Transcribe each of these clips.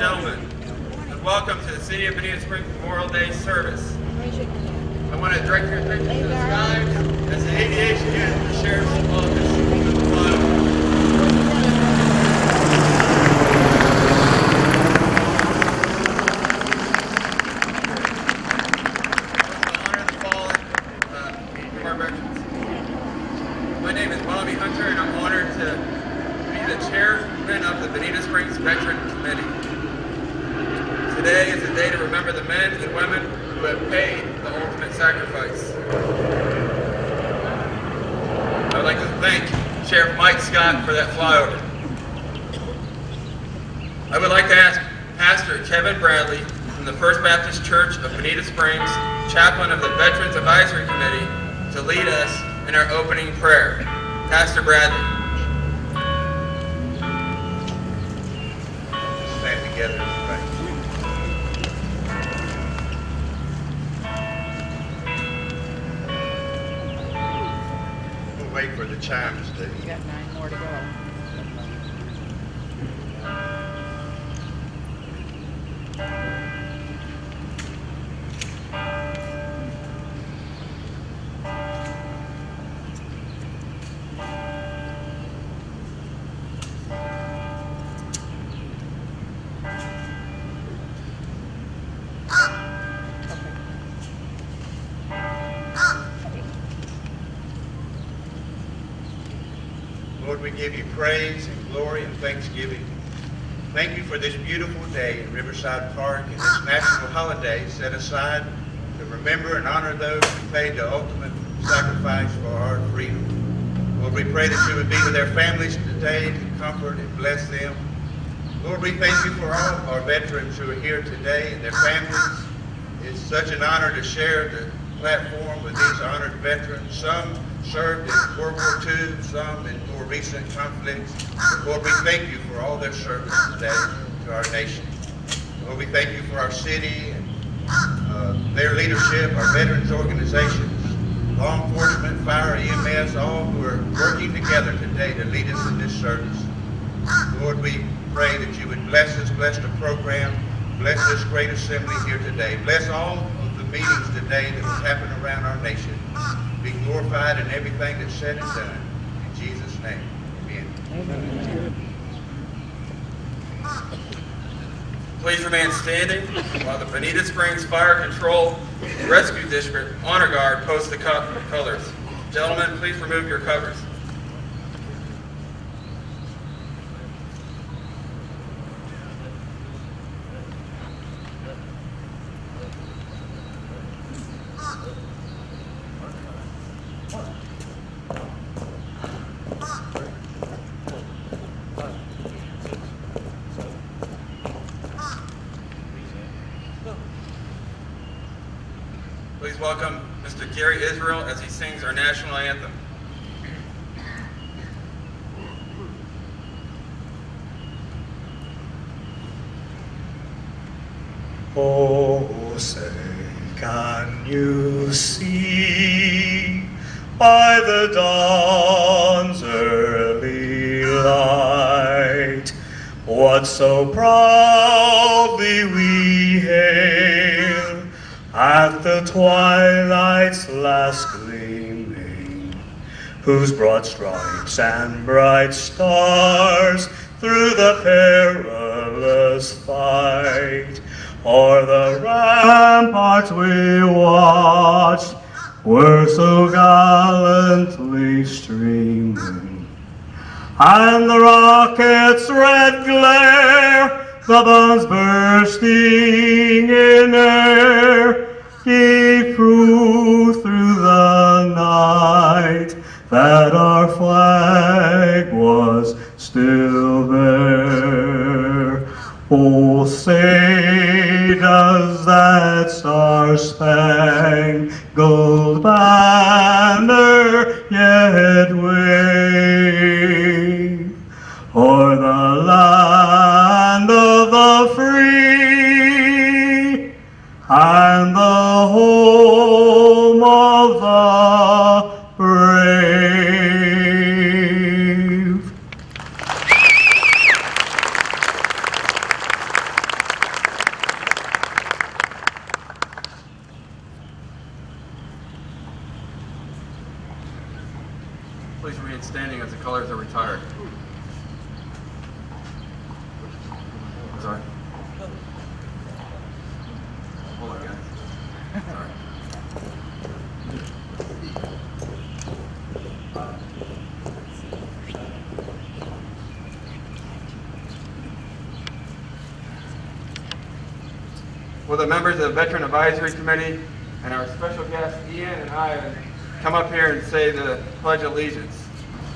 gentlemen, and welcome to the City of Bonita Springs Memorial Day service. I want to direct your attention to the skies as the aviation unit of the Sheriff's Office is flying. My name is Bobby Hunter, and I'm honored to be the chairman of the Bonita Springs Veteran Committee. Today is a day to remember the men and women who have paid the ultimate sacrifice. I would like to thank Sheriff Mike Scott for that flyover. I would like to ask Pastor Kevin Bradley from the First Baptist Church of Bonita Springs, chaplain of the Veterans Advisory Committee, to lead us in our opening prayer. Pastor Bradley. Stand together and pray. We'll wait for the chimes to. You got 9 more to go. Lord, we give you praise and glory and thanksgiving. Thank you for this beautiful day in Riverside Park and this national holiday set aside to remember and honor those who paid the ultimate sacrifice for our freedom. Lord, we pray that you would be with their families today to comfort and bless them. Lord, we thank you for all our veterans who are here today and their families. It's such an honor to share the platform with these honored veterans. Some served in World War II, some in more recent conflicts. Lord, we thank you for all their service today to our nation. Lord, we thank you for our city and their leadership, our veterans organizations, law enforcement, fire, EMS, all who are working together today to lead us in this service. Lord, we pray that you would bless us, bless the program, bless this great assembly here today. Bless all of the meetings today that will happen around our nation. Be glorified in everything that's said and done. In Jesus' name, amen. Please remain standing while the Bonita Springs Fire Control Rescue District Honor Guard posts the colors. Gentlemen, please remove your covers. Please welcome Mr. Gary Israel as he sings our national anthem. Oh, say, can you see by the dawn's early light what so proudly we hail at the twilight's last gleaming, whose broad stripes and bright stars through the perilous fight o'er the ramparts we watched were so gallantly streaming, and the rocket's red glare, the bombs bursting in air, gave proof through the night that our flag was still there. Oh, say does that star-spangled banner yet wave o'er the land of the free and the home of the brave? please remain standing as the colors are retired. Sorry. Hold on, guys. Sorry. Will the members of the Veteran Advisory Committee and our special guest Ian and I come up here and say the Pledge of Allegiance.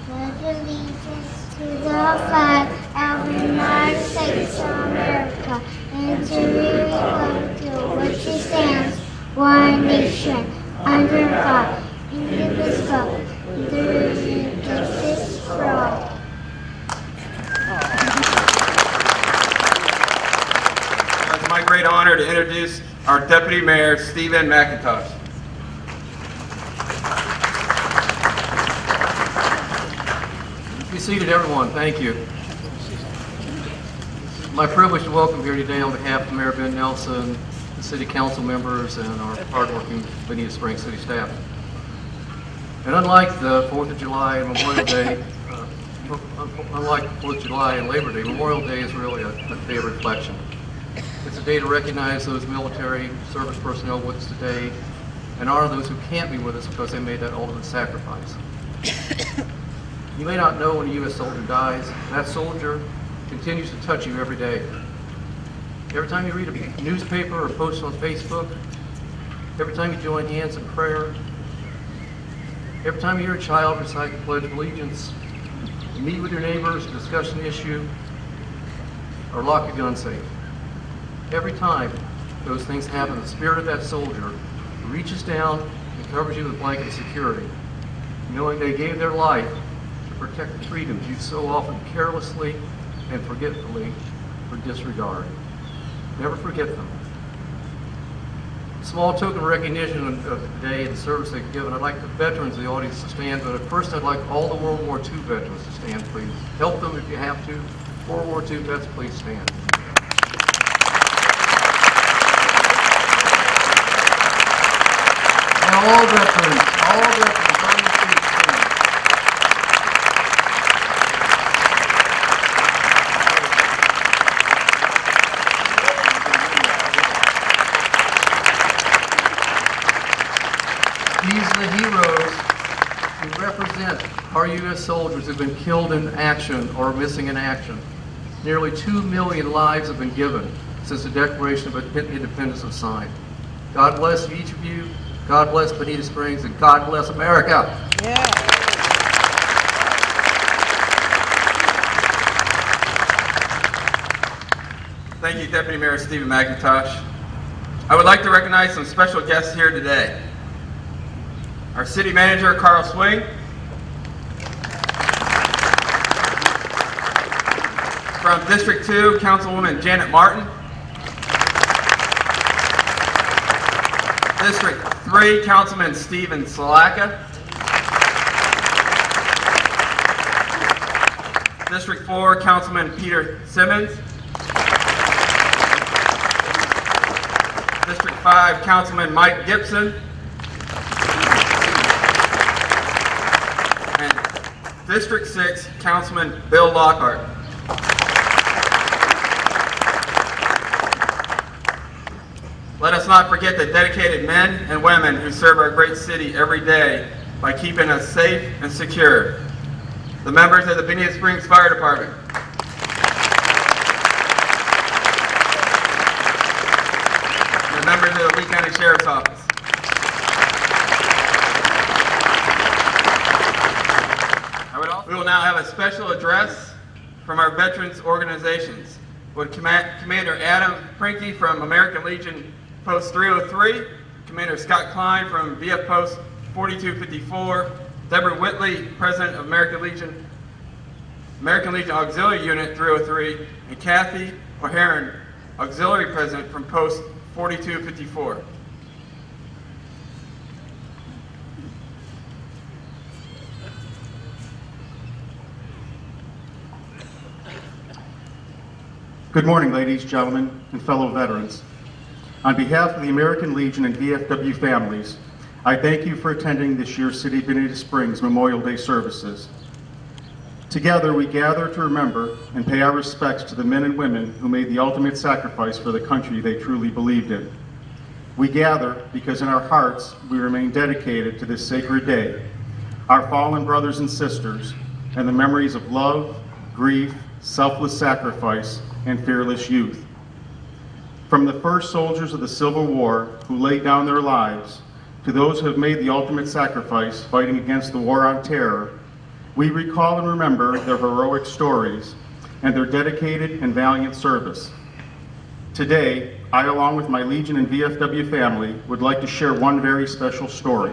Pledge allegiance to the flag of the United States of America and to the republic to which it stands, one nation, under God, indivisible, with liberty and justice for all. It's my great honor to introduce our Deputy Mayor, Stephen McIntosh. Be seated, everyone. Thank you. My privilege to welcome here today on behalf of Mayor Ben Nelson, the City Council members, and our hardworking Bonita Springs City staff. And unlike the 4th of July and Memorial Day, unlike 4th of July and Labor Day, Memorial Day is really a day of reflection. It's a day to recognize those military service personnel with us today and honor those who can't be with us because they made that ultimate sacrifice. You may not know when a U.S. soldier dies, that soldier continues to touch you every day. Every time you read a newspaper or post on Facebook, every time you join hands in prayer, every time you hear a child recite the Pledge of Allegiance, you meet with your neighbors, discuss an issue, or lock your gun safe. Every time those things happen, the spirit of that soldier reaches down and covers you with a blanket of security, knowing they gave their life to protect the freedoms you so often carelessly and forgetfully disregard. Never forget them. Small token of recognition of the day and the service they've given. I'd like the veterans of the audience to stand, but first I'd like all the World War II veterans to stand, please. Help them if you have to. World War II vets, please stand. Now all veterans on the street, stand. These are the heroes who represent our U.S. soldiers who've been killed in action or missing in action. Nearly 2 million lives have been given since the Declaration of Independence was signed. God bless each of you. God bless Bonita Springs, and God bless America. Yeah. Thank you, Deputy Mayor Stephen McIntosh. I would like to recognize some special guests here today. Our City Manager, Carl Swing. From District 2, Councilwoman Janet Martin. District 3, Councilman Stephen Salaka. District 4, Councilman Peter Simmons. District 5, Councilman Mike Gibson. And District 6, Councilman Bill Lockhart. Let us not forget the dedicated men and women who serve our great city every day by keeping us safe and secure. The members of the Bonita Springs Fire Department. The members of the Lee County Sheriff's Office. We will now have a special address from our veterans organizations. With Commander Adam Prinky from American Legion Post 303, Commander Scott Klein from VF Post 4254, Deborah Whitley, President of American Legion Auxiliary Unit 303, and Kathy O'Haron, Auxiliary President from Post 4254. Good morning, ladies, gentlemen, and fellow veterans. On behalf of the American Legion and VFW families, I thank you for attending this year's City of Bonita Springs Memorial Day services. Together, we gather to remember and pay our respects to the men and women who made the ultimate sacrifice for the country they truly believed in. We gather because in our hearts, we remain dedicated to this sacred day, our fallen brothers and sisters, and the memories of love, grief, selfless sacrifice, and fearless youth. From the first soldiers of the Civil War who laid down their lives, to those who have made the ultimate sacrifice fighting against the war on terror, we recall and remember their heroic stories and their dedicated and valiant service. Today, I, along with my Legion and VFW family, would like to share one very special story,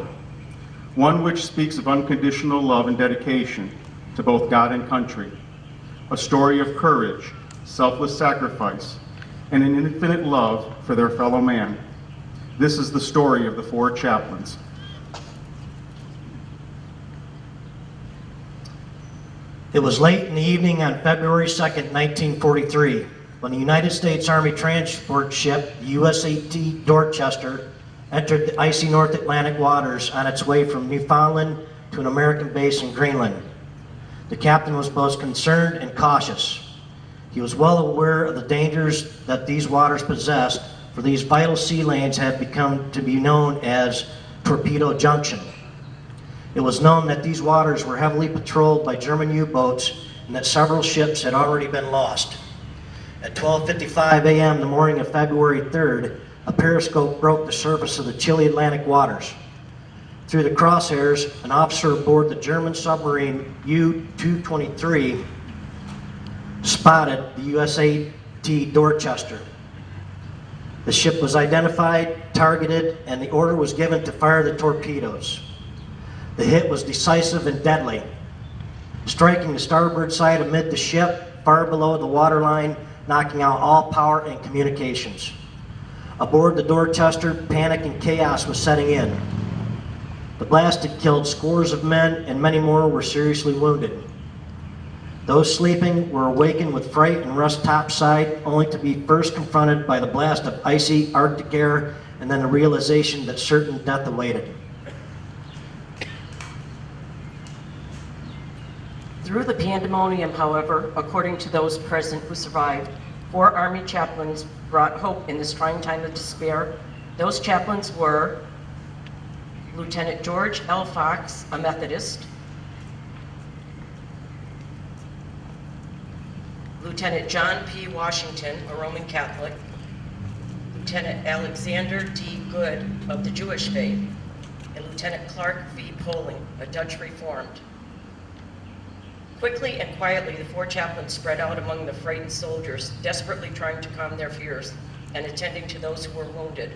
one which speaks of unconditional love and dedication to both God and country, a story of courage, selfless sacrifice, and an infinite love for their fellow man. This is the story of the four chaplains. It was late in the evening on February 2nd, 1943, when the United States Army transport ship, the USAT Dorchester, entered the icy North Atlantic waters on its way from Newfoundland to an American base in Greenland. The captain was both concerned and cautious. He was well aware of the dangers that these waters possessed, for these vital sea lanes had become to be known as Torpedo Junction. It was known that these waters were heavily patrolled by German U-boats and that several ships had already been lost. At 12:55 a.m. the morning of February 3rd, a periscope broke the surface of the chilly Atlantic waters. Through the crosshairs, an officer aboard the German submarine U-223 spotted the USAT Dorchester. The ship was identified, targeted, and the order was given to fire the torpedoes. The hit was decisive and deadly, striking the starboard side amid the ship, far below the waterline, knocking out all power and communications. Aboard the Dorchester, panic and chaos was setting in. The blast had killed scores of men, and many more were seriously wounded. Those sleeping were awakened with fright and rushed topside, only to be first confronted by the blast of icy Arctic air, and then the realization that certain death awaited. Through the pandemonium, however, according to those present who survived, 4 Army chaplains brought hope in this trying time of despair. Those chaplains were Lieutenant George L. Fox, a Methodist, Lieutenant John P. Washington, a Roman Catholic, Lieutenant Alexander D. Good of the Jewish faith, and Lieutenant Clark V. Poling, a Dutch Reformed. Quickly and quietly, the 4 chaplains spread out among the frightened soldiers, desperately trying to calm their fears and attending to those who were wounded,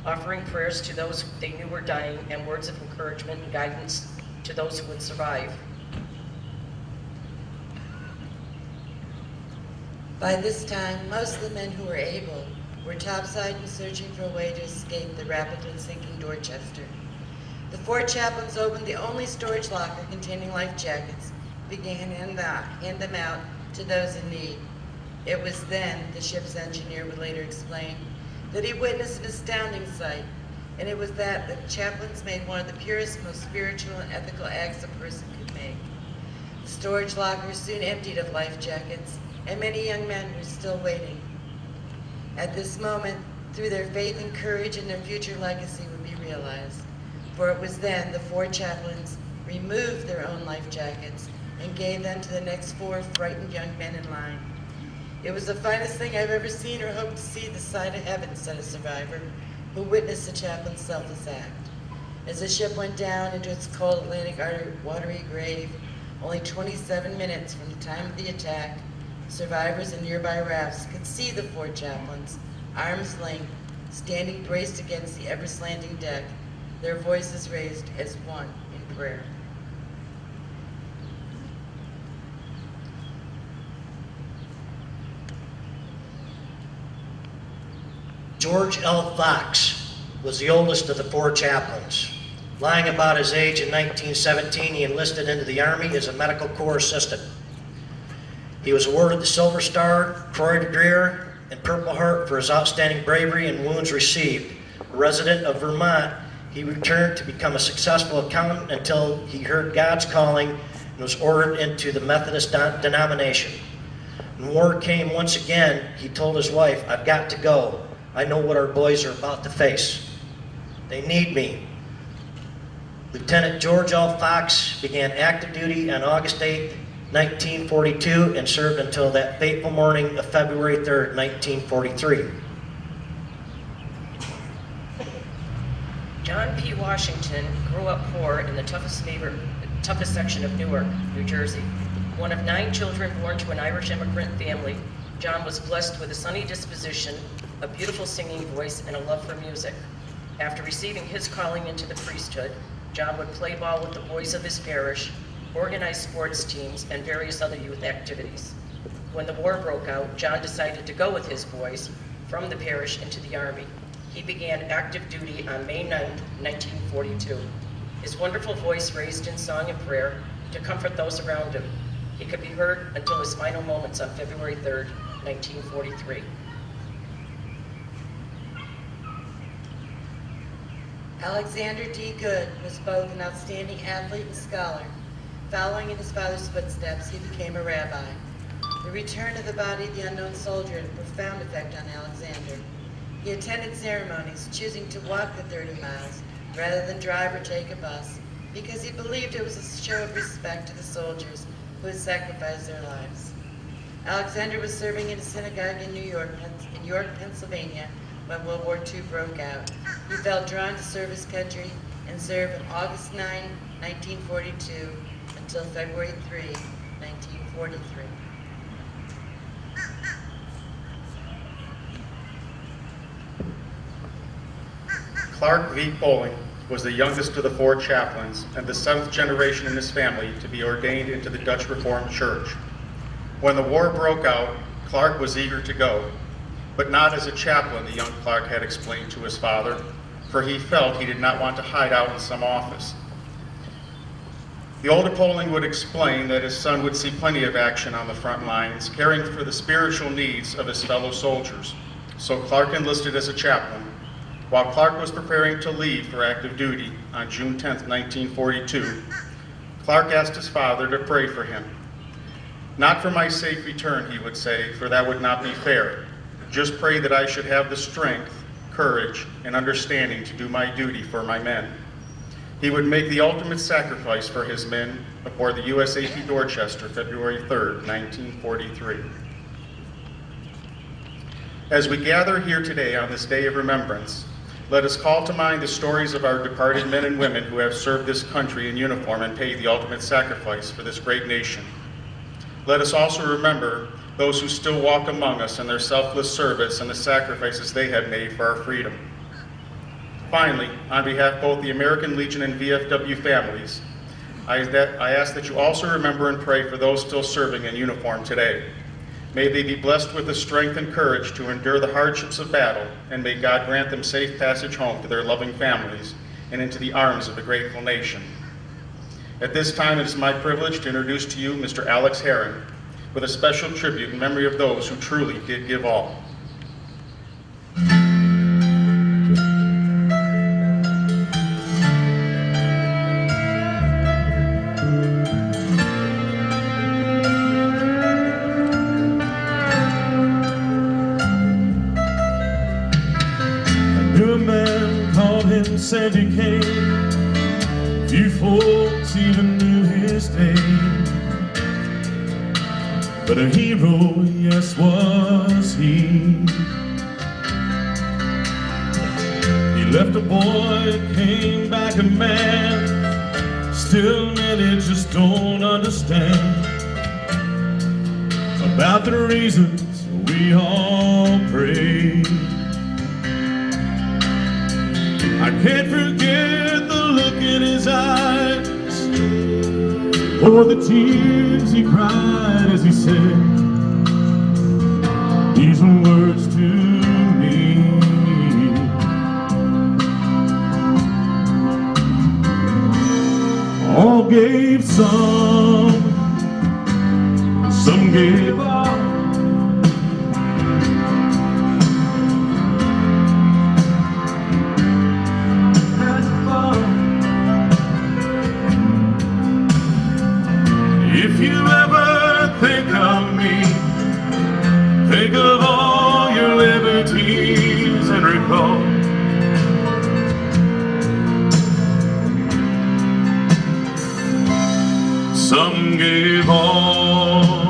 offering prayers to those who they knew were dying and words of encouragement and guidance to those who would survive. By this time, most of the men who were able were topside and searching for a way to escape the rapidly sinking Dorchester. The 4 chaplains opened the only storage locker containing life jackets, began to hand them out to those in need. It was then, the ship's engineer would later explain, that he witnessed an astounding sight, and it was that the chaplains made one of the purest, most spiritual and ethical acts a person could make. The storage lockers soon emptied of life jackets, and many young men were still waiting. At this moment, through their faith and courage, and their future legacy would be realized. For it was then the 4 chaplains removed their own life jackets and gave them to the next 4 frightened young men in line. It was the finest thing I've ever seen or hoped to see this side of heaven, said a survivor who witnessed the chaplain's selfless act. As the ship went down into its cold Atlantic watery grave, only 27 minutes from the time of the attack, survivors in nearby rafts could see the 4 chaplains, arms length, standing braced against the ever-slanting deck, their voices raised as one in prayer. George L. Fox was the oldest of the 4 chaplains. Lying about his age in 1917, he enlisted into the Army as a medical corps assistant. He was awarded the Silver Star, Croix de Guerre, and Purple Heart for his outstanding bravery and wounds received. A resident of Vermont, He returned to become a successful accountant until he heard God's calling and was ordered into the Methodist denomination. When war came once again, he told his wife, "I've got to go. I know what our boys are about to face. They need me." Lieutenant George L. Fox began active duty on August 8, 1942, and served until that fateful morning of February 3, 1943. John P. Washington grew up poor in the toughest section of Newark, New Jersey. One of 9 children born to an Irish immigrant family, John was blessed with a sunny disposition, a beautiful singing voice, and a love for music. After receiving his calling into the priesthood, John would play ball with the boys of his parish, organize sports teams, and various other youth activities. When the war broke out, John decided to go with his boys from the parish into the Army. He began active duty on May 9, 1942. His wonderful voice raised in song and prayer to comfort those around him. He could be heard until his final moments on February 3, 1943. Alexander D. Good was both an outstanding athlete and scholar. Following in his father's footsteps, he became a rabbi. The return of the body of the unknown soldier had a profound effect on Alexander. He attended ceremonies, choosing to walk the 30 miles rather than drive or take a bus, because he believed it was a show of respect to the soldiers who had sacrificed their lives. Alexander was serving in a synagogue in York, Pennsylvania, when World War II broke out. He felt drawn to serve his country and served from August 9, 1942 until February 3, 1943. Clark V. Poling was the youngest of the 4 chaplains and the 7th generation in his family to be ordained into the Dutch Reformed Church. When the war broke out, Clark was eager to go, but not as a chaplain, the young Clark had explained to his father, for he felt he did not want to hide out in some office. The older Poling would explain that his son would see plenty of action on the front lines, caring for the spiritual needs of his fellow soldiers. So Clark enlisted as a chaplain. While Clark was preparing to leave for active duty on June 10, 1942, Clark asked his father to pray for him. "Not for my safe return," he would say, "for that would not be fair. Just pray that I should have the strength, courage, and understanding to do my duty for my men." He would make the ultimate sacrifice for his men aboard the USAT Dorchester, February 3, 1943. As we gather here today on this day of remembrance, let us call to mind the stories of our departed men and women who have served this country in uniform and paid the ultimate sacrifice for this great nation. Let us also remember those who still walk among us in their selfless service and the sacrifices they have made for our freedom. Finally, on behalf of both the American Legion and VFW families, I ask that you also remember and pray for those still serving in uniform today. May they be blessed with the strength and courage to endure the hardships of battle, and may God grant them safe passage home to their loving families and into the arms of a grateful nation. At this time, it is my privilege to introduce to you Mr. Alex Herron, with a special tribute in memory of those who truly did give all. Sandy came, few folks even knew his name, but a hero, yes, was he. He left a boy, came back a man, still many just don't understand about the reasons we all pray. I can't forget the look in his eyes, or the tears he cried as he said these words to me. All gave some gave all. If you ever think of me, think of all your liberties and recall some gave all.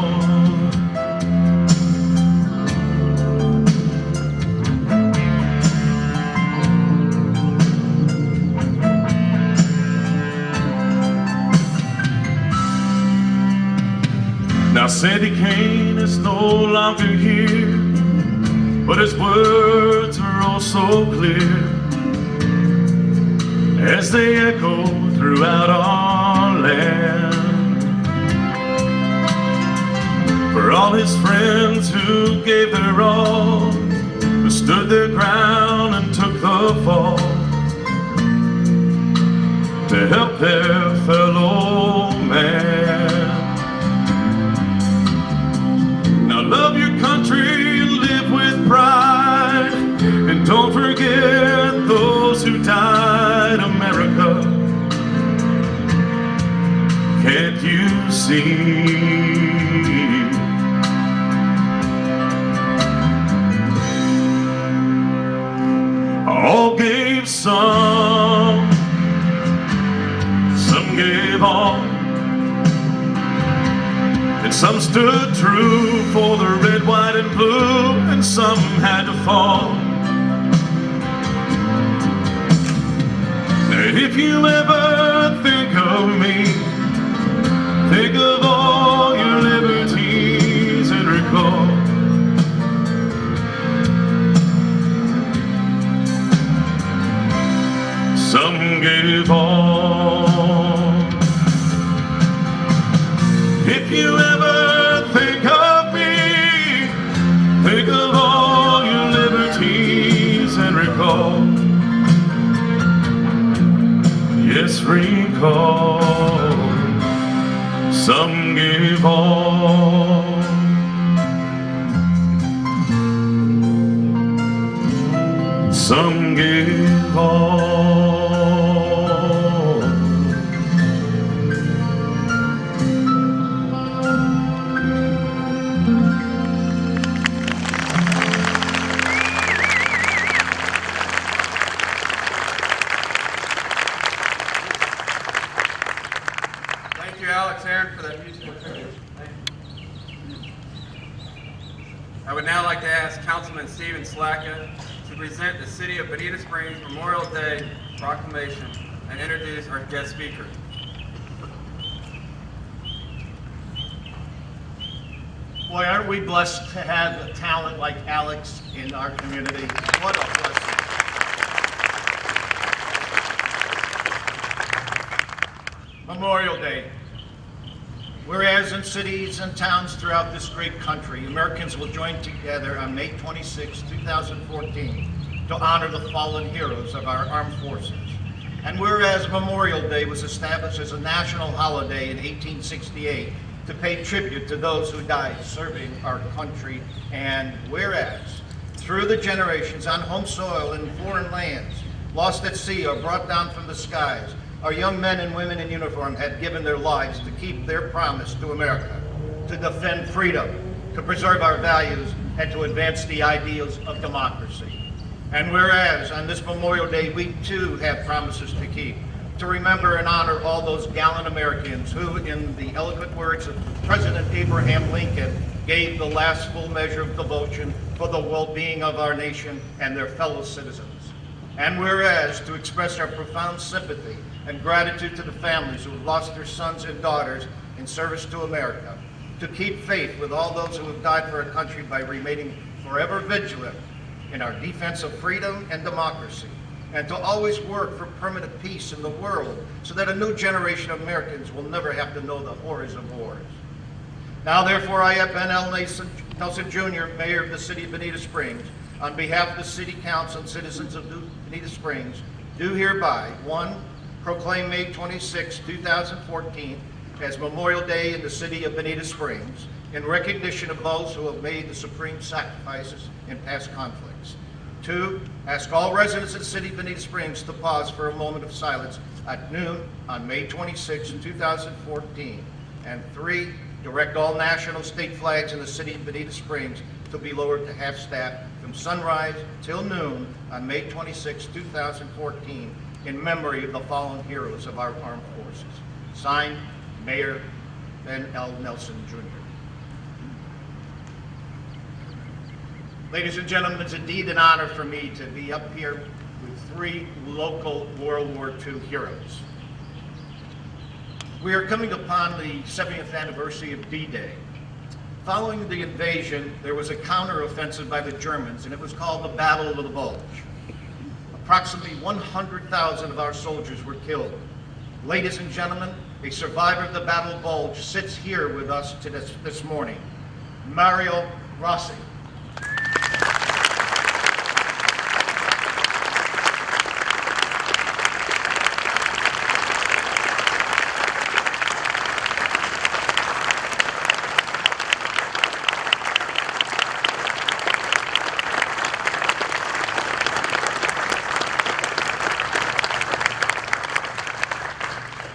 Now Sandy Kane is no longer here, but his words are all so clear as they echo throughout our land. For all his friends who gave their all, who stood their ground and took the fall to help their fellow man. Love your country and live with pride, and don't forget those who died, America. Can't you see? All gave some gave all, and some stood true for the red, white, and blue, and some had to fall. Now if you ever think of me, think of all your liberties and recall some gave all. If you ever think of me, think of all your liberties and recall. Yes, recall. Some gave all. Some gave all. For that musical tribute. I would now like to ask Councilman Stephen Slacka to present the City of Bonita Springs Memorial Day proclamation and introduce our guest speaker. Boy, aren't we blessed to have a talent like Alex in our community. What a blessing. Memorial Day. Whereas in cities and towns throughout this great country, Americans will join together on May 26, 2014 to honor the fallen heroes of our armed forces. And whereas Memorial Day was established as a national holiday in 1868 to pay tribute to those who died serving our country, and whereas through the generations on home soil in foreign lands, lost at sea or brought down from the skies, our young men and women in uniform had given their lives to keep their promise to America, to defend freedom, to preserve our values, and to advance the ideals of democracy. And whereas on this Memorial Day, we too have promises to keep, to remember and honor all those gallant Americans who, in the eloquent words of President Abraham Lincoln, gave the last full measure of devotion for the well-being of our nation and their fellow citizens. And whereas to express our profound sympathy and gratitude to the families who have lost their sons and daughters in service to America, to keep faith with all those who have died for our country by remaining forever vigilant in our defense of freedom and democracy, and to always work for permanent peace in the world so that a new generation of Americans will never have to know the horrors of wars. Now therefore I, Ben L. Nelson Jr., Mayor of the City of Bonita Springs, on behalf of the City Council and citizens of Bonita Springs, do hereby, 1, proclaim May 26, 2014 as Memorial Day in the City of Bonita Springs in recognition of those who have made the supreme sacrifices in past conflicts. 2, ask all residents of the City of Bonita Springs to pause for a moment of silence at noon on May 26, 2014 And 3, direct all national state flags in the city of Bonita Springs to be lowered to half-staff from sunrise till noon on May 26, 2014, in memory of the fallen heroes of our armed forces. Signed, Mayor Ben L. Nelson, Jr. Ladies and gentlemen, it's indeed an honor for me to be up here with 3 local World War II heroes. We are coming upon the 70th anniversary of D-Day. Following the invasion, there was a counteroffensive by the Germans, and it was called the Battle of the Bulge. Approximately 100,000 of our soldiers were killed. Ladies and gentlemen, a survivor of the Battle of the Bulge sits here with us this morning, Mario Rossi.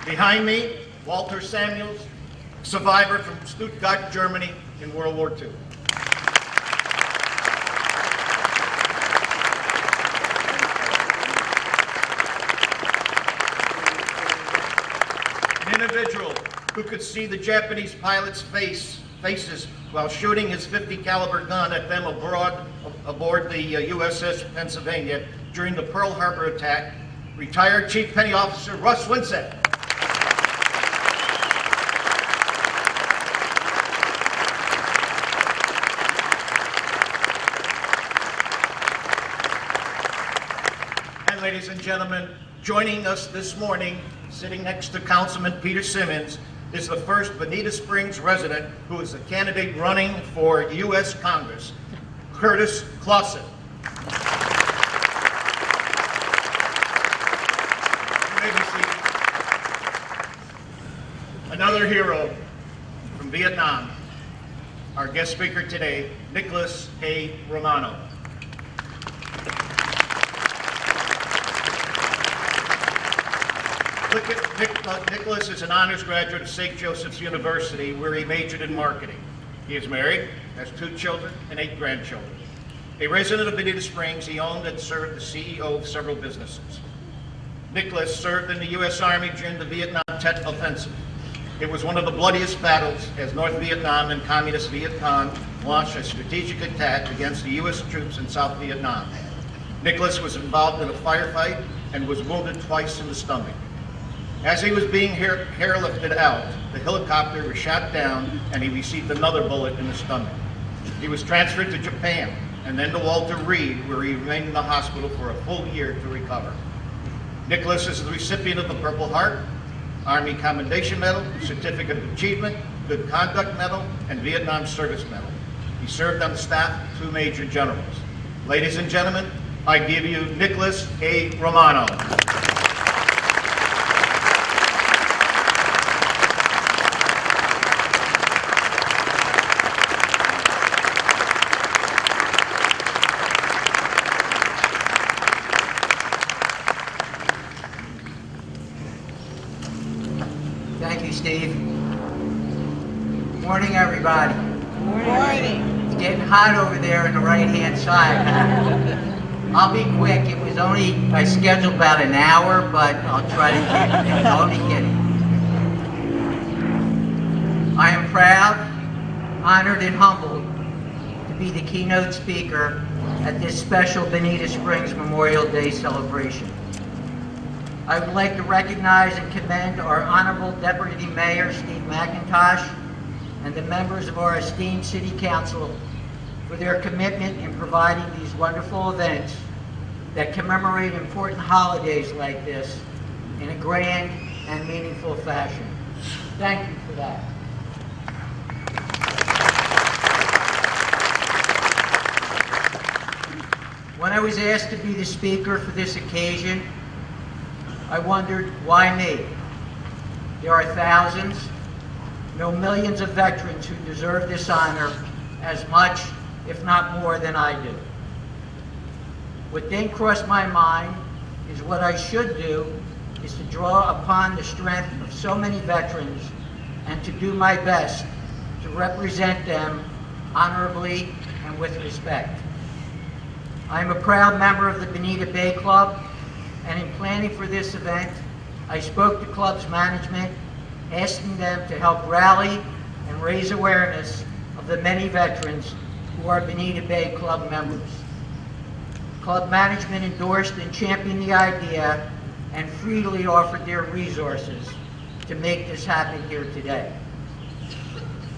Behind me, Walter Samuels, survivor from Stuttgart, Germany in World War II. An individual who could see the Japanese pilots' faces while shooting his .50 caliber gun at them aboard the USS Pennsylvania during the Pearl Harbor attack, retired Chief Petty Officer Russ Winsett. Ladies and gentlemen, joining us this morning, sitting next to Councilman Peter Simmons, is the first Bonita Springs resident who is a candidate running for U.S. Congress, Curtis Clausen. You may be seated. Another hero from Vietnam, our guest speaker today, Nicholas A. Romano. Nicholas is an honors graduate of St. Joseph's University, where he majored in marketing. He is married, has 2 children, and 8 grandchildren. A resident of Bonita Springs, he owned and served the CEO of several businesses. Nicholas served in the U.S. Army during the Vietnam Tet Offensive. It was one of the bloodiest battles as North Vietnam and Communist Viet Cong launched a strategic attack against the U.S. troops in South Vietnam. Nicholas was involved in a firefight and was wounded twice in the stomach. As he was being airlifted out, the helicopter was shot down and he received another bullet in the stomach. He was transferred to Japan and then to Walter Reed, where he remained in the hospital for a full year to recover. Nicholas is the recipient of the Purple Heart, Army Commendation Medal, Certificate of Achievement, Good Conduct Medal, and Vietnam Service Medal. He served on the staff of 2 major generals. Ladies and gentlemen, I give you Nicholas A. Romano. Thank you, Steve. Morning, everybody. Morning. It's getting hot over there on the right-hand side. I'll be quick. It was only, I scheduled about an hour, but I'll try to keep it. Only kidding. I am proud, honored, and humbled to be the keynote speaker at this special Bonita Springs Memorial Day celebration. I would like to recognize and commend our Honorable Deputy Mayor, Steve McIntosh, and the members of our esteemed City Council for their commitment in providing these wonderful events that commemorate important holidays like this in a grand and meaningful fashion. Thank you for that. When I was asked to be the speaker for this occasion, I wondered, why me? There are thousands, no millions of veterans who deserve this honor as much, if not more, than I do. What then crossed my mind is what I should do is to draw upon the strength of so many veterans and to do my best to represent them honorably and with respect. I am a proud member of the Bonita Bay Club, and in planning for this event, I spoke to club's management, asking them to help rally and raise awareness of the many veterans who are Bonita Bay Club members. Club management endorsed and championed the idea and freely offered their resources to make this happen here today.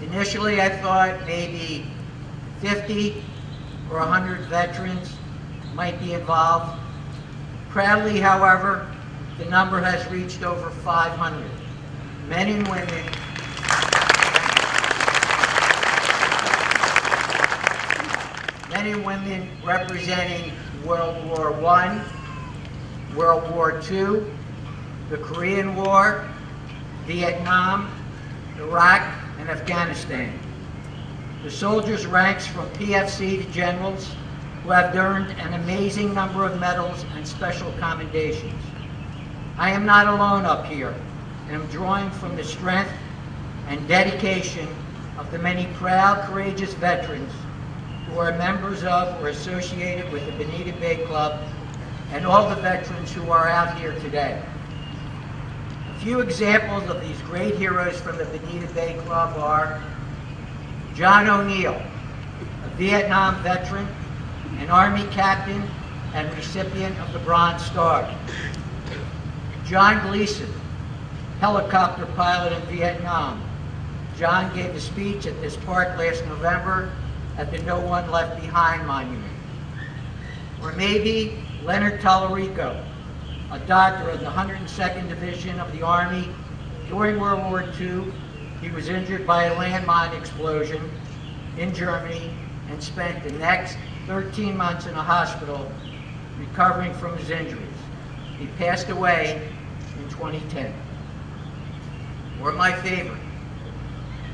Initially, I thought maybe 50 or 100 veterans might be involved. Proudly, however, the number has reached over 500, men and women, representing World War I, World War II, the Korean War, Vietnam, Iraq, and Afghanistan. The soldiers ranks from PFC to generals who have earned an amazing number of medals and special commendations. I am not alone up here, and am drawing from the strength and dedication of the many proud, courageous veterans who are members of or associated with the Bonita Bay Club, and all the veterans who are out here today. A few examples of these great heroes from the Bonita Bay Club are John O'Neill, a Vietnam veteran, an Army captain, and recipient of the Bronze Star. John Gleason, helicopter pilot in Vietnam. John gave a speech at this park last November at the No One Left Behind Monument. Or maybe Leonard Tallarico, a doctor in the 102nd Division of the Army. During World War II, he was injured by a landmine explosion in Germany and spent the next 13 months in a hospital recovering from his injuries. He passed away in 2010. Or my favorite,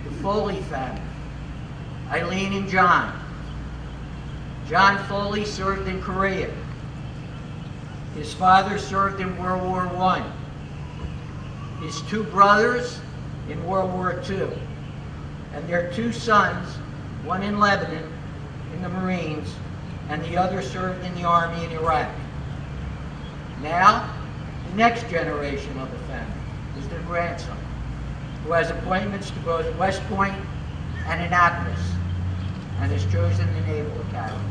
the Foley family, Eileen and John. John Foley served in Korea. His father served in World War I. His two brothers in World War II. And their two sons, one in Lebanon in the Marines, and the other served in the Army in Iraq. Now, the next generation of the family is their grandson, who has appointments to both West Point and Annapolis, and has chosen the Naval Academy.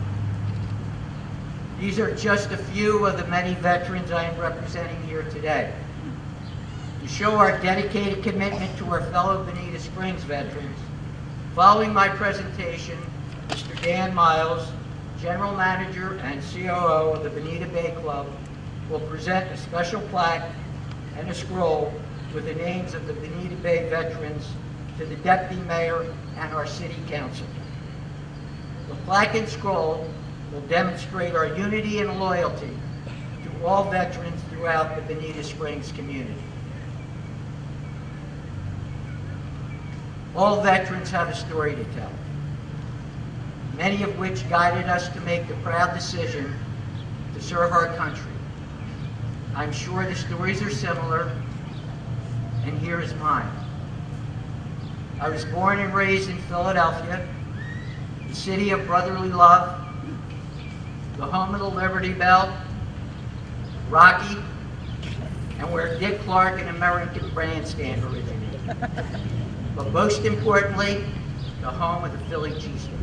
These are just a few of the many veterans I am representing here today. To show our dedicated commitment to our fellow Bonita Springs veterans, following my presentation, Mr. Dan Miles, General Manager and COO of the Bonita Bay Club, will present a special plaque and a scroll with the names of the Bonita Bay veterans to the Deputy Mayor and our City Council. The plaque and scroll will demonstrate our unity and loyalty to all veterans throughout the Bonita Springs community. All veterans have a story to tell, many of which guided us to make the proud decision to serve our country. I'm sure the stories are similar, and here is mine. I was born and raised in Philadelphia, the city of brotherly love, the home of the Liberty Bell, Rocky, and where Dick Clark and American Bandstand originated. But most importantly, the home of the Philly cheesesteak.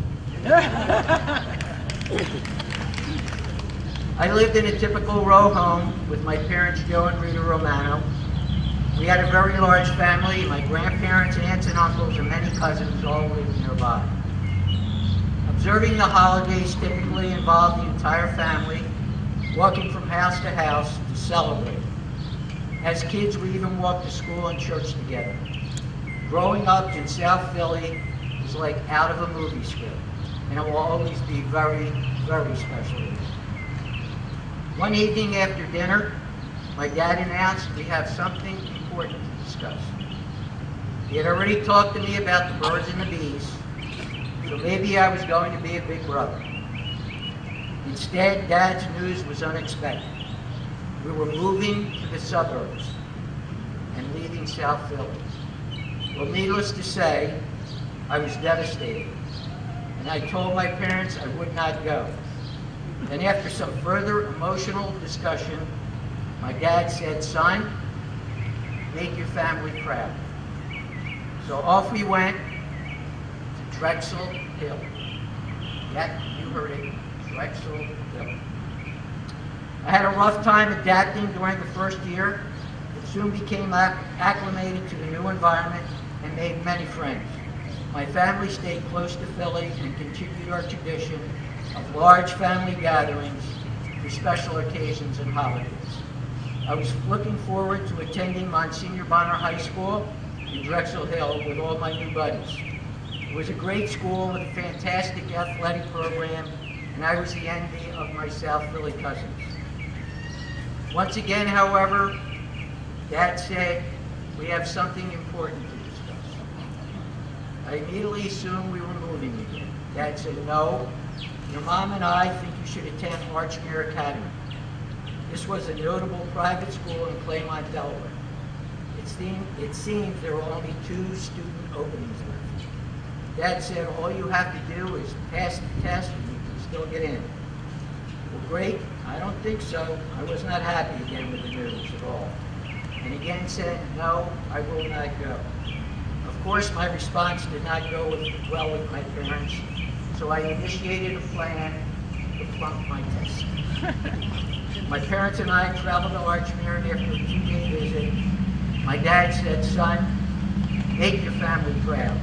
I lived in a typical row home with my parents, Joe and Rita Romano. We had a very large family. My grandparents, aunts, and uncles, and many cousins all lived nearby. Observing the holidays typically involved the entire family, walking from house to house to celebrate. As kids, we even walked to school and church together. Growing up in South Philly was like out of a movie script, and it will always be very, very special to me. One evening after dinner, my dad announced we have something important to discuss. He had already talked to me about the birds and the bees, so maybe I was going to be a big brother. Instead, Dad's news was unexpected. We were moving to the suburbs and leaving South Philly. Well, needless to say, I was devastated, and I told my parents I would not go. Then after some further emotional discussion, my dad said, "Son, make your family proud." So off we went to Drexel Hill. Yeah, you heard it, Drexel Hill. I had a rough time adapting during the first year, but soon became acclimated to the new environment and made many friends. My family stayed close to Philly and continued our tradition of large family gatherings for special occasions and holidays. I was looking forward to attending Monsignor Bonner High School in Drexel Hill with all my new buddies. It was a great school with a fantastic athletic program, and I was the envy of my South Philly cousins. Once again, however, Dad said, "We have something important to discuss." I immediately assumed we were moving again. Dad said, "No, your mom and I think you should attend Archmere Academy." This was a notable private school in Claymont, Delaware. It seemed there were only 2 student openings left. Dad said, "All you have to do is pass the test and you can still get in." Well, great. I don't think so. I was not happy again with the news at all. And again said, "No, I will not go." Of course, my response did not go well with my parents, so I initiated a plan to flunk my test. My parents and I traveled to Archmere, and after a 2-day visit, my dad said, "Son, make your family proud."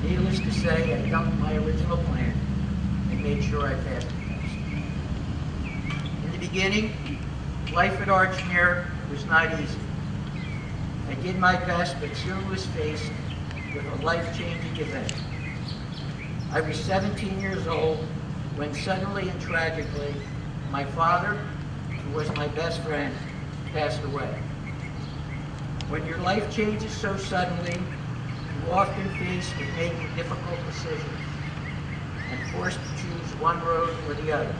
Needless to say, I dumped my original plan and made sure I passed the test. In the beginning, life at Archmere was not easy. I did my best, but soon was faced with a life-changing event. I was 17 years old when suddenly and tragically, my father, who was my best friend, passed away. When your life changes so suddenly, you are often faced with making difficult decisions and forced to choose one road or the other.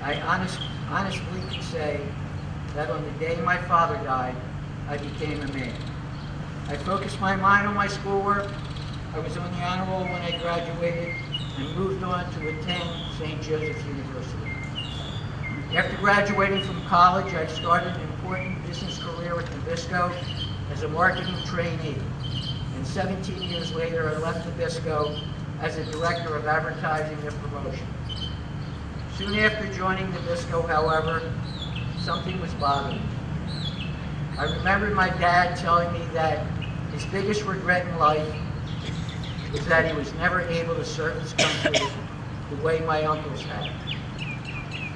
I honestly can say that on the day my father died, I became a man. I focused my mind on my schoolwork. I was on the honor roll when I graduated and moved on to attend St. Joseph's University. After graduating from college, I started an important business career at Nabisco as a marketing trainee. And 17 years later, I left Nabisco as a director of advertising and promotion. Soon after joining Nabisco, however, something was bothering me. I remembered my dad telling me that his biggest regret in life was that he was never able to serve his country the way my uncles had.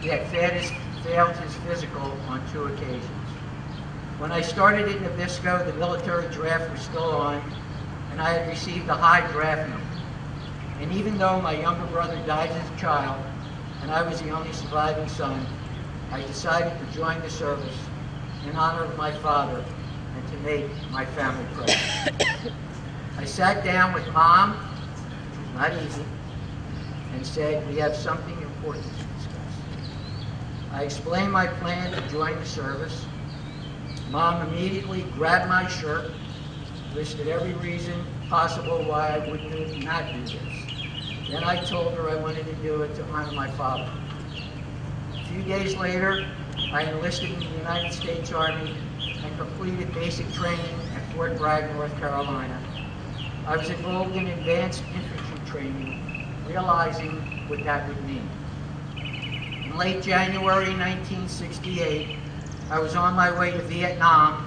He had failed his physical on 2 occasions. When I started at Nabisco, the military draft was still on, and I had received a high draft number. And even though my younger brother died as a child, and I was the only surviving son, I decided to join the service in honor of my father and to make my family proud. I sat down with Mom, which was not easy, and said, "We have something important to discuss." I explained my plan to join the service. Mom immediately grabbed my shirt, listed every reason possible why I would not do this. Then I told her I wanted to do it to honor my father. A few days later, I enlisted in the United States Army and completed basic training at Fort Bragg, North Carolina. I was enrolled in advanced infantry training, realizing what that would mean. In late January 1968, I was on my way to Vietnam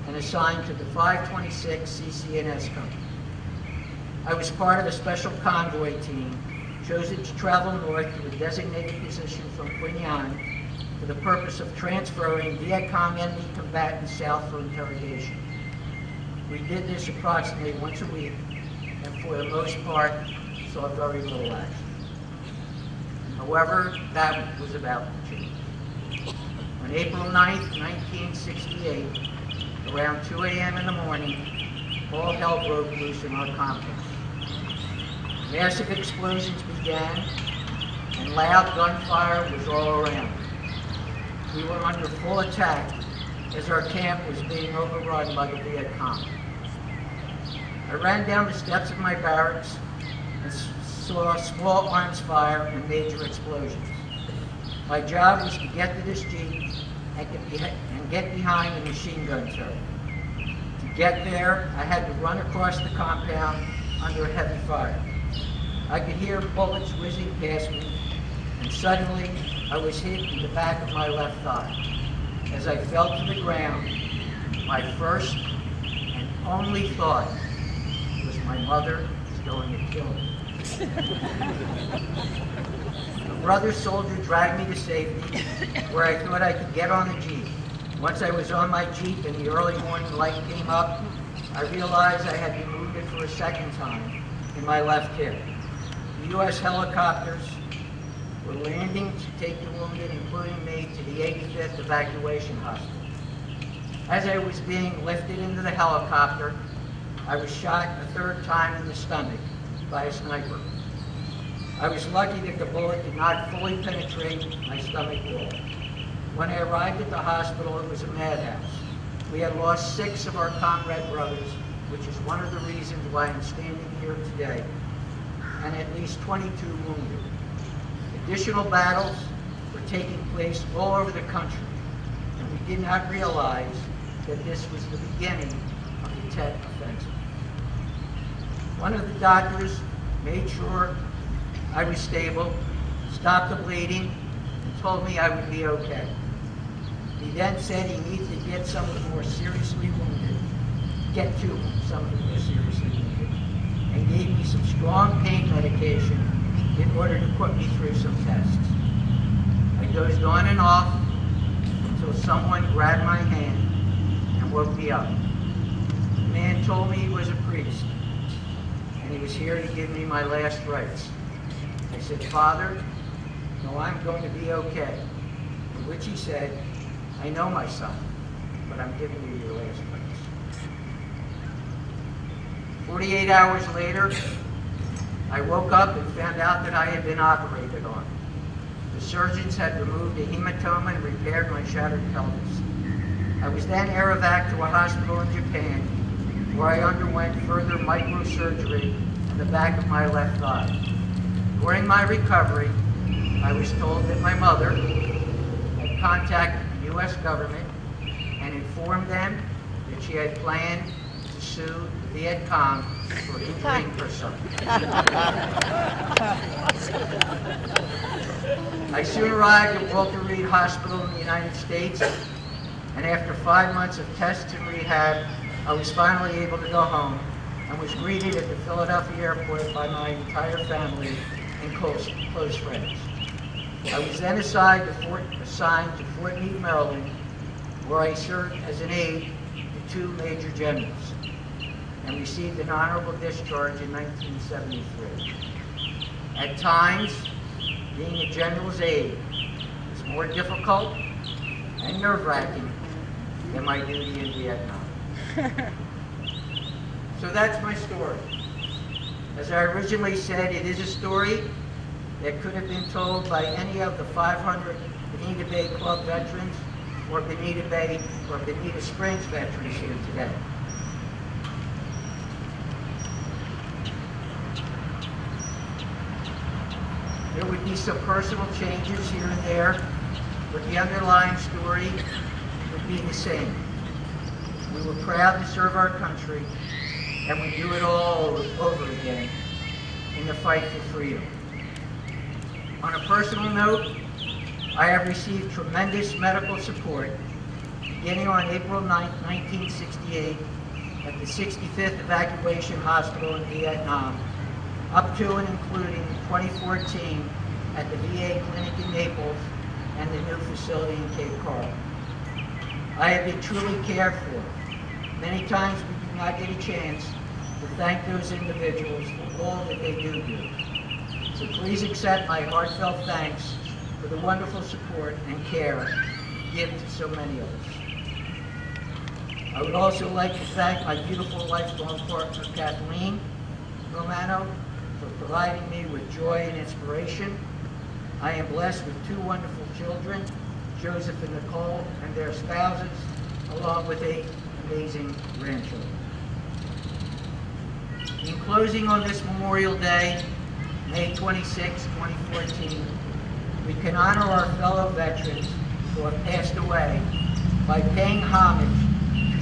and assigned to the 526 CCNS Company. I was part of a special convoy team chosen to travel north to a designated position from Quy Nhon for the purpose of transferring Viet Cong enemy combatants south for interrogation. We did this approximately once a week, and for the most part, saw very little action. However, that was about to change. On April 9th, 1968, around 2 a.m. in the morning, all hell broke loose in our complex. Massive explosions began, and loud gunfire was all around. We were under full attack as our camp was being overrun by the Viet Cong. I I ran down the steps of my barracks and saw small arms fire and major explosions. My job was to get to this Jeep and get behind the machine gun turret. To get there, I had to run across the compound under heavy fire. I could hear bullets whizzing past me, and suddenly I was hit in the back of my left thigh. As I fell to the ground, my first and only thought was my mother is going to kill me. A brother soldier dragged me to safety, where I thought I could get on the Jeep. Once I was on my Jeep and the early morning light came up, I realized I had been wounded for a second time in my left hip. The U.S. helicopters were landing to take the wounded, including me, to the 85th Evacuation Hospital. As I was being lifted into the helicopter, I was shot a third time in the stomach by a sniper. I was lucky that the bullet did not fully penetrate my stomach wall. When I arrived at the hospital, it was a madhouse. We had lost 6 of our comrade brothers, which is one of the reasons why I'm standing here today, and at least 22 wounded. Additional battles were taking place all over the country, and we did not realize that this was the beginning of the Tet Offensive. One of the doctors made sure I was stable, stopped the bleeding, and told me I would be okay. He then said he needed to get some of the more seriously wounded, and gave me some strong pain medication in order to put me through some tests. I dozed on and off until someone grabbed my hand and woke me up. The man told me he was a priest, and he was here to give me my last rites. I said, "Father, no, I'm going to be okay." To which he said, "I know, my son, but I'm giving you your last rites." 48 hours later, I woke up and found out that I had been operated on. The surgeons had removed a hematoma and repaired my shattered pelvis. I was then air evac to a hospital in Japan, where I underwent further microsurgery on the back of my left thigh. During my recovery, I was told that my mother had contacted the U.S. government and informed them that she had planned to sue the Viet Cong for injuring her son. I soon arrived at Walter Reed Hospital in the United States, and after 5 months of tests and rehab, I was finally able to go home and was greeted at the Philadelphia airport by my entire family and close friends. I was then assigned to Fort Meade, Maryland, where I served as an aide to 2 major generals and received an honorable discharge in 1973. At times, being a general's aide was more difficult and nerve-wracking than my duty in Vietnam. So that's my story. As I originally said, it is a story that could have been told by any of the 500 Bonita Bay Club veterans or Bonita Bay or Bonita Springs veterans here today. There would be some personal changes here and there, but the underlying story would be the same. We were proud to serve our country, and we do it all over again in the fight for freedom. On a personal note, I have received tremendous medical support beginning on April 9, 1968 at the 65th Evacuation Hospital in Vietnam, up to and including 2014 at the VA clinic in Naples and the new facility in Cape Coral. I have been truly cared for. Many times we do not get a chance to thank those individuals for all that they do. So please accept my heartfelt thanks for the wonderful support and care you give to so many of us. I would also like to thank my beautiful lifelong partner, Kathleen Romano, for providing me with joy and inspiration. I am blessed with 2 wonderful children, Joseph and Nicole, and their spouses, along with 8 amazing grandchildren. In closing on this Memorial Day, May 26, 2014, we can honor our fellow veterans who have passed away by paying homage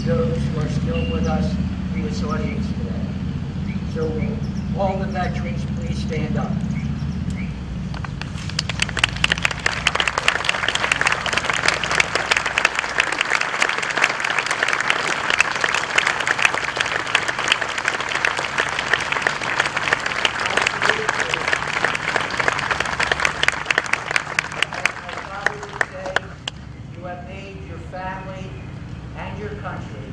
to those who are still with us in this audience today. So will all the veterans please stand up. You have made your family and your country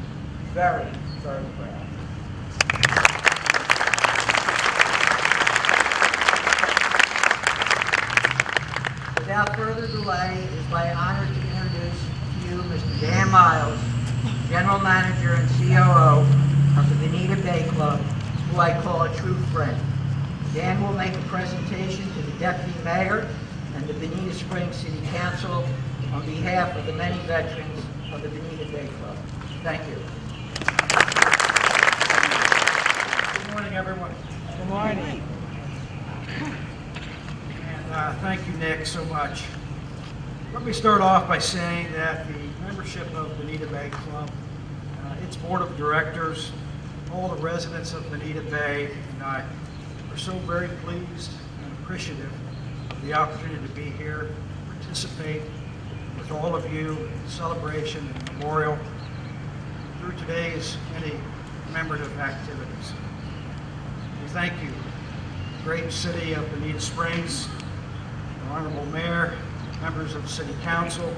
very, very proud. Without further delay, it is my honor to introduce to you Mr. Dan Miles, General Manager and COO of the Bonita Bay Club, who I call a true friend. Dan will make a presentation to the Deputy Mayor and the Bonita Springs City Council on behalf of the many veterans of the Bonita Bay Club. Thank you. Good morning, everyone. Good morning. And thank you, Nick, so much. Let me start off by saying that the membership of Bonita Bay Club, its board of directors, all the residents of Bonita Bay, and I are so very pleased and appreciative of the opportunity to be here, participate with all of you in the celebration and memorial through today's many commemorative activities. We thank you, great city of Bonita Springs, the Honorable Mayor, members of the City Council,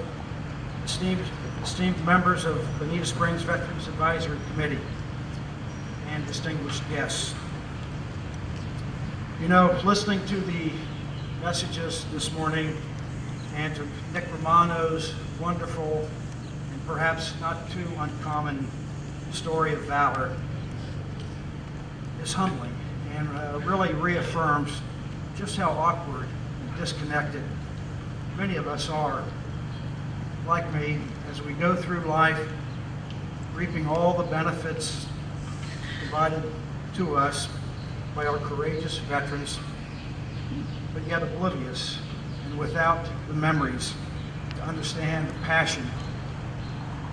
esteemed members of Bonita Springs Veterans Advisory Committee, and distinguished guests. You know, listening to the messages this morning and to Nick Romano's wonderful and perhaps not too uncommon story of valor is humbling and really reaffirms just how awkward and disconnected many of us are, like me, as we go through life reaping all the benefits provided to us by our courageous veterans, but yet oblivious and without the memories to understand the passion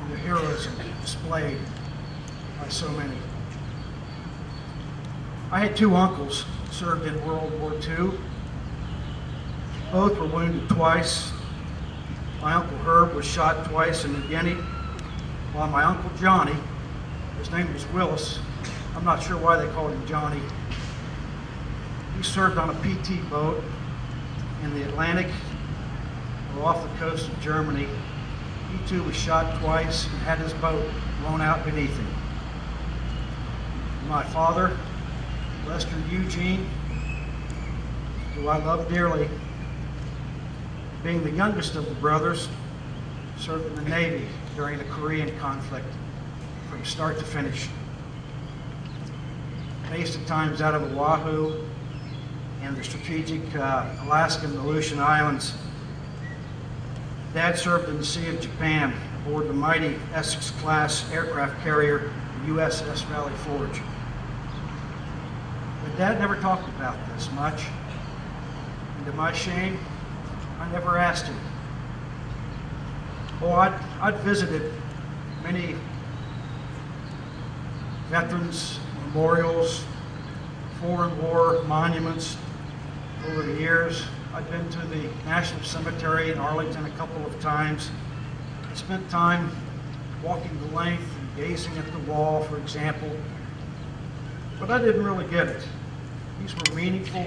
and the heroism displayed by so many. I had two uncles who served in World War II. Both were wounded twice. My Uncle Herb was shot twice in New Guinea, while my Uncle Johnny, his name was Willis, I'm not sure why they called him Johnny, he served on a PT boat in the Atlantic or off the coast of Germany. He too was shot twice and had his boat blown out beneath him. My father, Lester Eugene, who I love dearly, being the youngest of the brothers, served in the Navy during the Korean conflict from start to finish. Based at times out of Oahu and the strategic Alaskan and Aleutian Islands. Dad served in the Sea of Japan aboard the mighty Essex-class aircraft carrier, the USS Valley Forge. But Dad never talked about this much, and to my shame, I never asked him. Oh, I'd visited many veterans memorials, foreign war monuments over the years. I've been to the National Cemetery in Arlington a couple of times. I spent time walking the length and gazing at the wall, for example. But I didn't really get it. These were meaningful.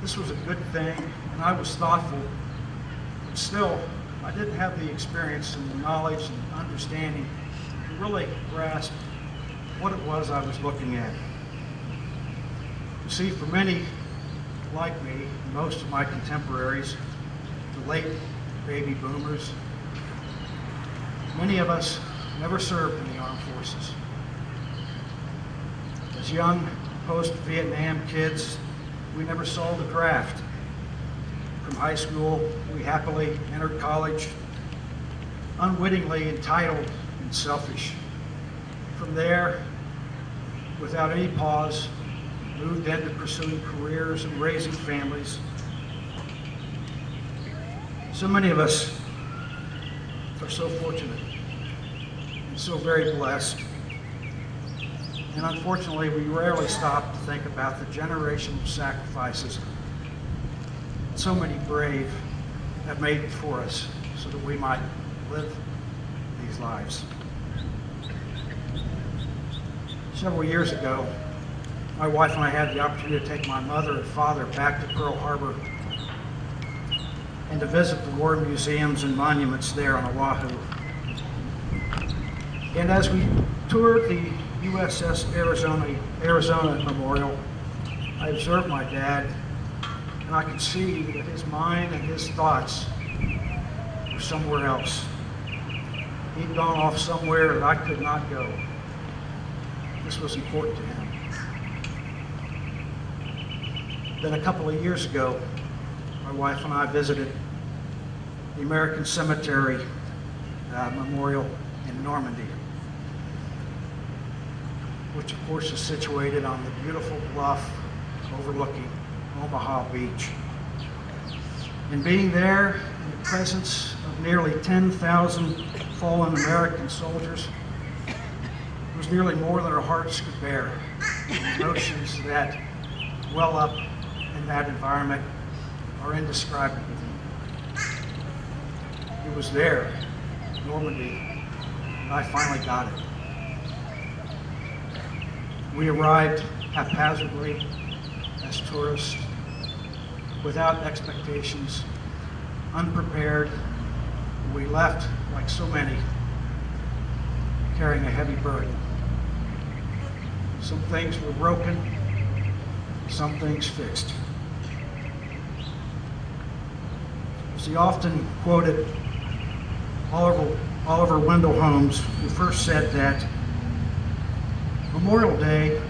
This was a good thing, and I was thoughtful. But still, I didn't have the experience and the knowledge and understanding to really grasp what it was I was looking at. You see, for many like me, most of my contemporaries, the late baby boomers, many of us never served in the armed forces. As young post-Vietnam kids, we never saw the draft. From high school, we happily entered college, unwittingly entitled and selfish. From there, without any pause, moved into pursuing careers and raising families. So many of us are so fortunate and so very blessed. And unfortunately, we rarely stop to think about the generational sacrifices so many brave have made for us so that we might live these lives. Several years ago, my wife and I had the opportunity to take my mother and father back to Pearl Harbor and to visit the war museums and monuments there on Oahu. And as we toured the USS Arizona Memorial, I observed my dad, and I could see that his mind and his thoughts were somewhere else. He'd gone off somewhere that I could not go. This was important to him. Then a couple of years ago, my wife and I visited the American Cemetery Memorial in Normandy, which of course is situated on the beautiful bluff overlooking Omaha Beach. And being there in the presence of nearly 10,000 fallen American soldiers was nearly more than our hearts could bear. Emotions that well up in that environment are indescribable. It was there, Normandy, and I finally got it. We arrived haphazardly as tourists, without expectations, unprepared. We left, like so many, carrying a heavy burden. Some things were broken, some things fixed. As the often quoted Oliver Wendell Holmes, who first said that Memorial Day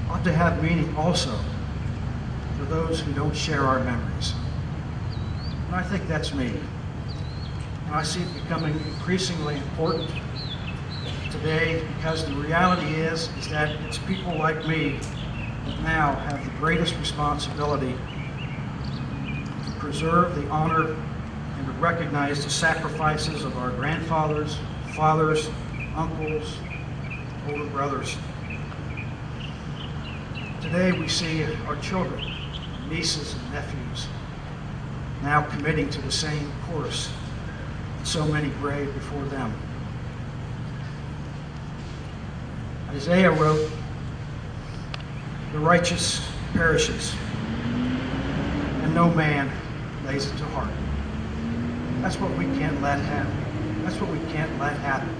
ought to have meaning also for those who don't share our memories. And I think that's me. And I see it becoming increasingly important today because the reality is that it's people like me that now have the greatest responsibility to preserve the honor and to recognize the sacrifices of our grandfathers, fathers, uncles, older brothers. Today we see our children, nieces and nephews now committing to the same course that so many braved before them. Isaiah wrote, "The righteous perishes, and no man lays it to heart." That's what we can't let happen. That's what we can't let happen.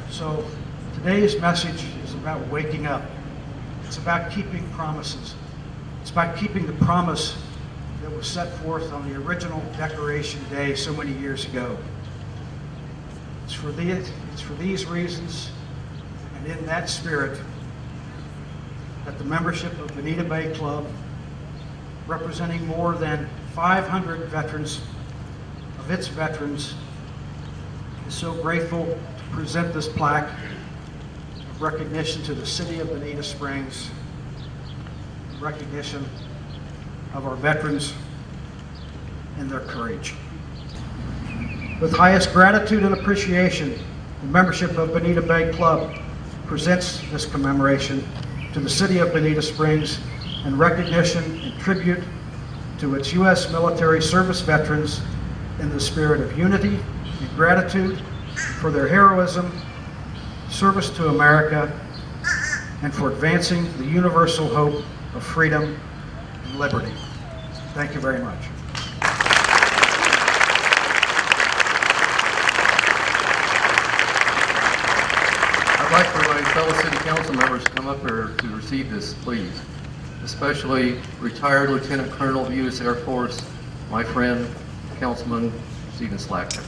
So today's message is about waking up. It's about keeping promises. It's about keeping the promise that was set forth on the original Declaration Day so many years ago. It's for these reasons and in that spirit that the membership of Bonita Bay Club, representing more than 500 veterans of its veterans, is so grateful to present this plaque of recognition to the city of Bonita Springs, recognition of our veterans and their courage. With highest gratitude and appreciation, the membership of Bonita Bay Club presents this commemoration to the city of Bonita Springs in recognition and tribute to its U.S. military service veterans in the spirit of unity and gratitude for their heroism, service to America, and for advancing the universal hope of freedom and liberty. Thank you very much. I'd like for my fellow city council members to come up here to receive this, please. Especially retired Lieutenant Colonel of the U.S. Air Force, my friend, Councilman Stephen Slacker.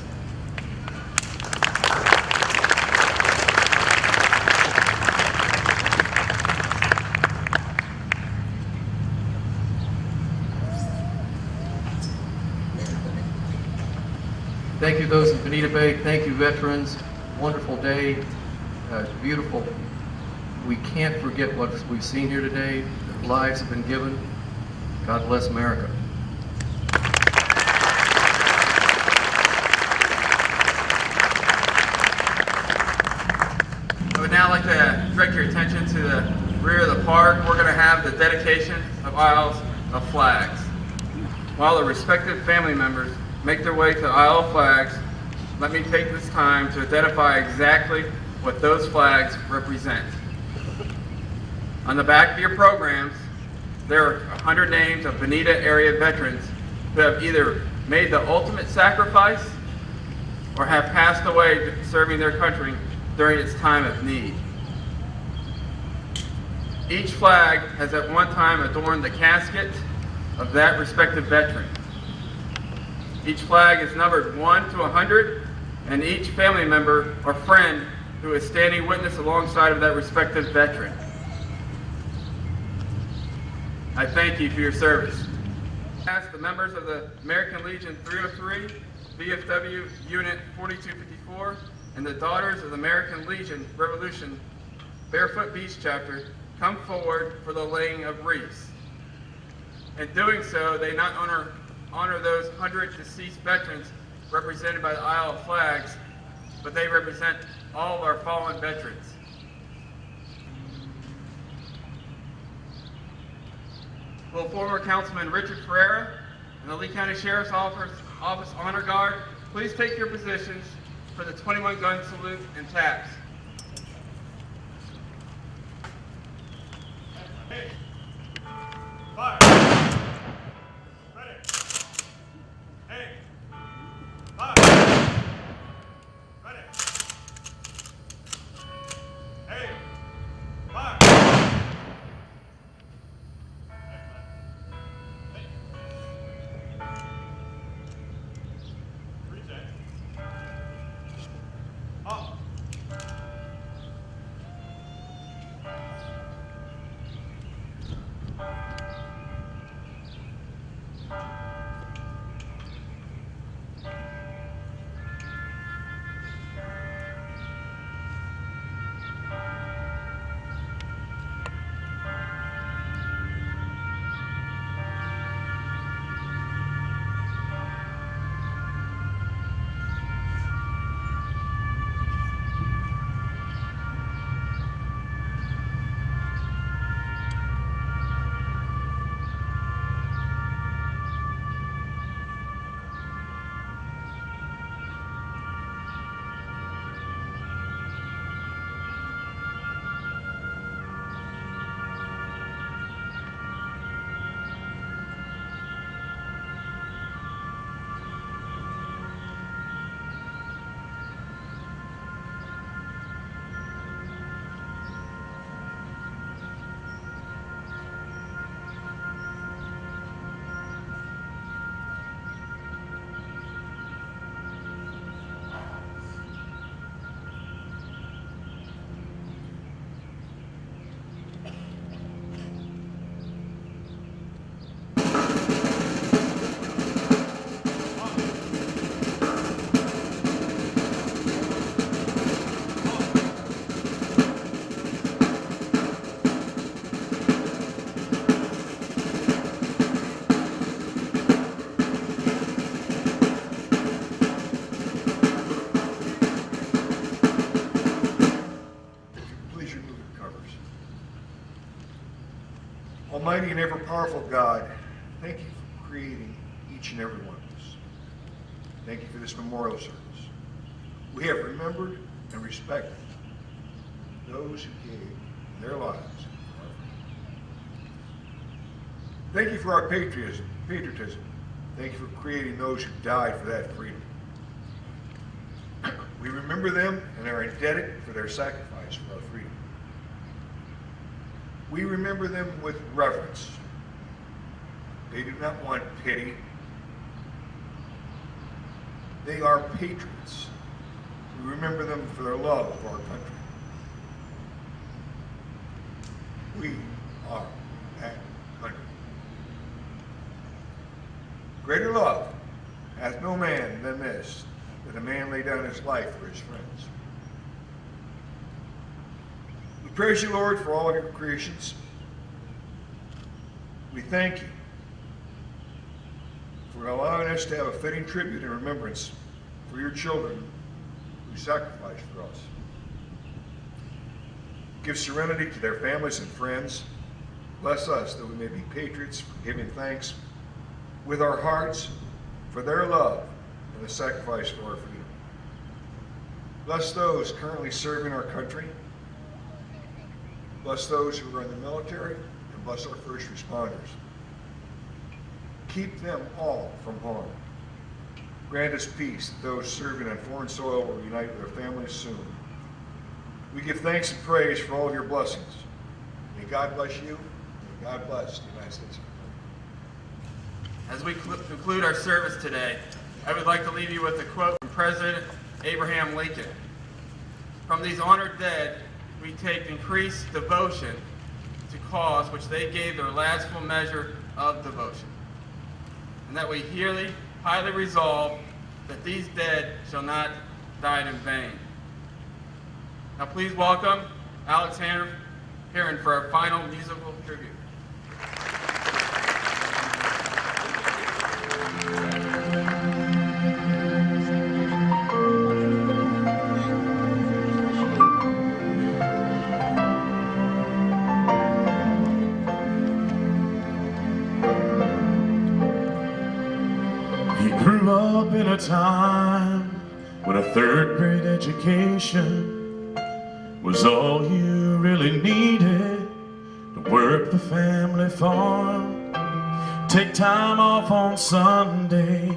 Thank you those in Bonita Bay. Thank you veterans. Wonderful day. Beautiful We can't forget what we've seen here today. Lives have been given. God bless America. I would now like to direct your attention to the rear of the park. We're going to have the dedication of aisles of flags. While the respective family members make their way to the aisle of flags, let me take this time to identify exactly what those flags represent. On the back of your programs, there are 100 names of Bonita area veterans who have either made the ultimate sacrifice or have passed away serving their country during its time of need. Each flag has at one time adorned the casket of that respective veteran. Each flag is numbered 1 to 100, and each family member or friend who is standing witness alongside of that respective veteran. I thank you for your service. I ask the members of the American Legion 303, VFW Unit 4254, and the Daughters of the American Legion Revolution Barefoot Beach Chapter come forward for the laying of wreaths. In doing so, they not honor those 100 deceased veterans represented by the aisle of flags, but they represent all of our fallen veterans. Will former Councilman Richard Ferreira and the Lee County Sheriff's Office Honor Guard please take your positions for the 21 gun salute and taps. Hey, fire. Ready. Hey, fire. Ready. Hey, fire. Reset. Up. Almighty and ever-powerful God, thank you for creating each and every one of us. Thank you for this memorial service. We have remembered and respected those who gave their lives. Thank you for our patriotism. Thank you for creating those who died for that freedom. We remember them and are indebted for their sacrifice for our freedom. We remember them with reverence. They do not want pity. They are patriots. We remember them for their love of our country. We are that country. Greater love hath no man than this, that a man lay down his life for his friends. We praise you, Lord, for all of your creations. We thank you for allowing us to have a fitting tribute and remembrance for your children who sacrificed for us. Give serenity to their families and friends. Bless us that we may be patriots, giving thanks with our hearts for their love and the sacrifice for our freedom. Bless those currently serving our country. Bless those who are in the military, and bless our first responders. Keep them all from harm. Grant us peace that those serving on foreign soil will reunite with their families soon. We give thanks and praise for all of your blessings. May God bless you, and may God bless the United States of America. As we conclude our service today, I would like to leave you with a quote from President Abraham Lincoln. From these honored dead, we take increased devotion to cause which they gave their last full measure of devotion, and that we highly resolve that these dead shall not die in vain. Now please welcome Alex Heron for our final musical tribute. He grew up in a time when a third grade education was all you really needed to work the family farm, take time off on Sunday.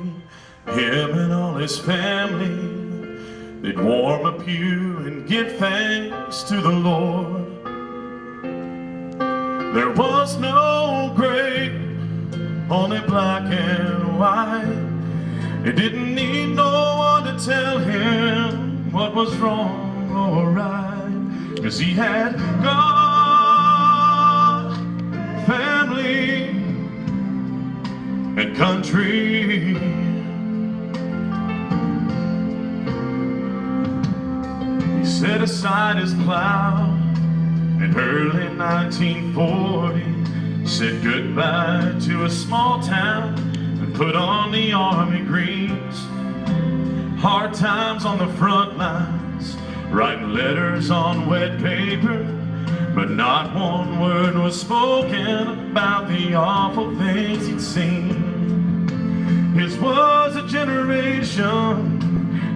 Him and all his family, they'd warm a pew and give thanks to the Lord. There was no gray, only black and white. He didn't need no one to tell him what was wrong or right, 'cause he had God, family, and country. He set aside his plow in early 1940, said goodbye to a small town and put on the army greens. Hard times on the front lines, writing letters on wet paper, but not one word was spoken about the awful things he'd seen. His was a generation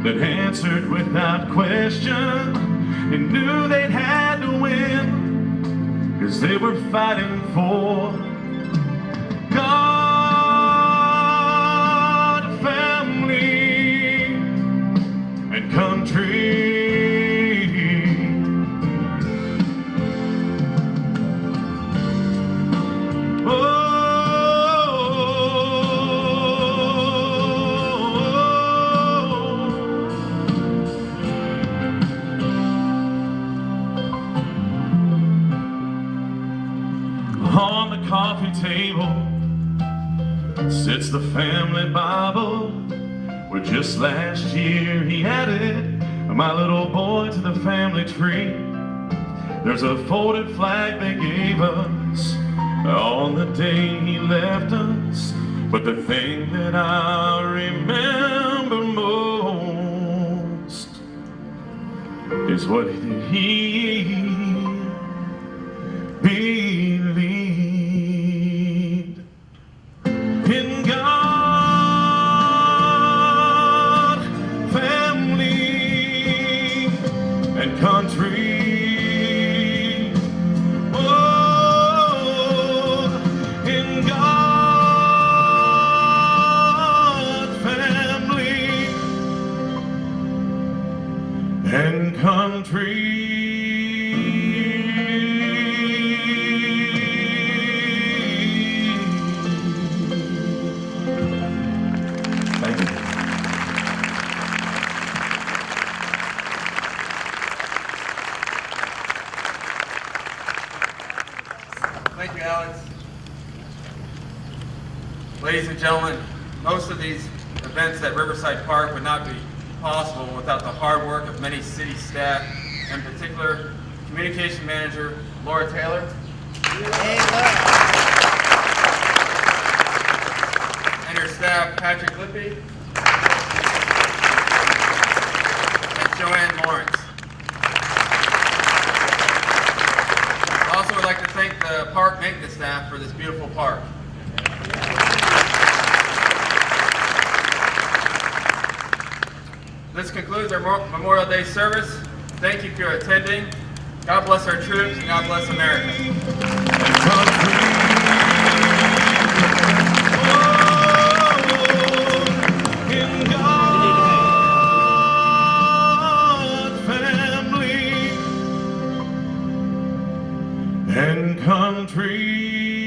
that answered without question and knew they'd had to win, 'cause they were fighting for God, family, and country. On the coffee table sits the family Bible, where just last year he added my little boy to the family tree. There's a folded flag they gave us on the day he left us, but the thing that I remember most is what he believed in God, family, and country. Oh, in God, family, and country. Thank you, Alex. Ladies and gentlemen, most of these events at Riverside Park would not be possible without the hard work of many city staff, and in particular Communication Manager Laura Taylor, and her staff Patrick Lippy and Joanne Lawrence. Also, would like to thank the park maintenance staff for this beautiful park. This concludes our Memorial Day service. Thank you for attending. God bless our troops and God bless America. And country